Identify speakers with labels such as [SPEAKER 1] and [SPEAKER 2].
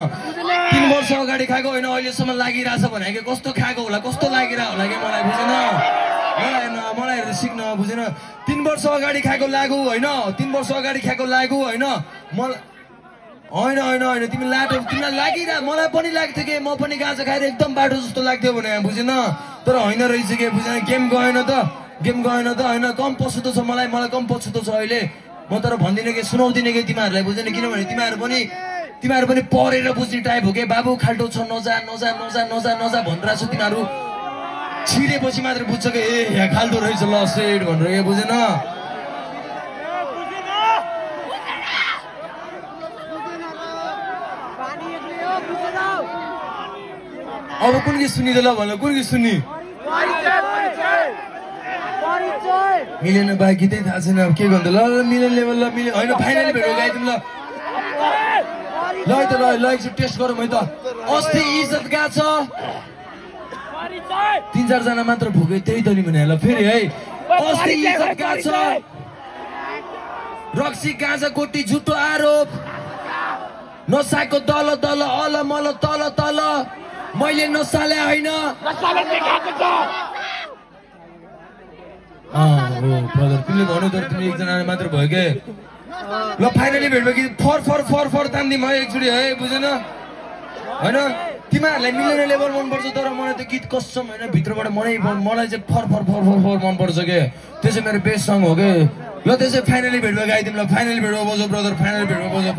[SPEAKER 1] 3 वर्ष अगाडि खाएको होइन अहिलेसम्म लागिरहेछ भने के कस्तो खाएको होला कस्तो लागिरहेको होला के मलाई बुझेन मलाई सिक्न बुझेन 3 वर्ष अगाडि खाएको लागु होइन 3 वर्ष अगाडि खाएको लागु होइन होइन तिमी लाटो तिमीलाई लागिरह मलाई पनि लाग्थ्यो के म पनि गाजा खाएर एकदम बाटो जस्तो लाग्थ्यो भने बुझेन तर होइन रहेछ के बुझेन गेम गएन त होइन कम पछुतो छ मलाई कम पछुतो छ अहिले म तर भन्दिनँ के सुनाउँदिनँ के तिमीहरूलाई बुझेन किनभने तिमीहरू पनि पढेर बुझ्ने टाइप हो के बाबु खाल्टो छ नजा भनिरहेको छ तिमीहरू छिरेपछि मात्र बुझ्छ के ए यहाँ खाल्टो रहेछ ल सेट भनेर के बुझेन अब कुन गीत सुनि त ल भन कुन गीत सुनि मिलेन बाई गीतै थाहा छैन अब के गर्नु ल मिलेन लेभल ल मिले होइन फाइनली भेटो गाइदिउँ ल त ल एकछिन टेस्ट गरौँ है त अस्ति इज्जत गएको छ 3-4 जना मात्र भुके त्यही त नि भने ल फेरि है अस्ति इज्जत गएको छ रक्सी गाँजा कोटी झुटो आरोप नसाको दल अल मल तल मैले नसाले होइन ब्रदर तिमीले भन्यो तर तिमी एकजना मात्र भयो के ल फाइनली भेट्यो कि फर तान्दिम है एकचोटि है बुझेन होइन तिमीहरूलाई मिलेन लेभल मनपर्छ तर मलाई त्यो गीत कसम होइन भित्रबाट मलाई चाहिँ फर मनपर्छ के त्यो चाहिँ मेरो बेस्ट सङ हो के ल त्यसै फाइनली भेट्यो गाइदिउँ ल फाइनली भेट्यो बजो ब्रदर फाइनली भेट्यो बजो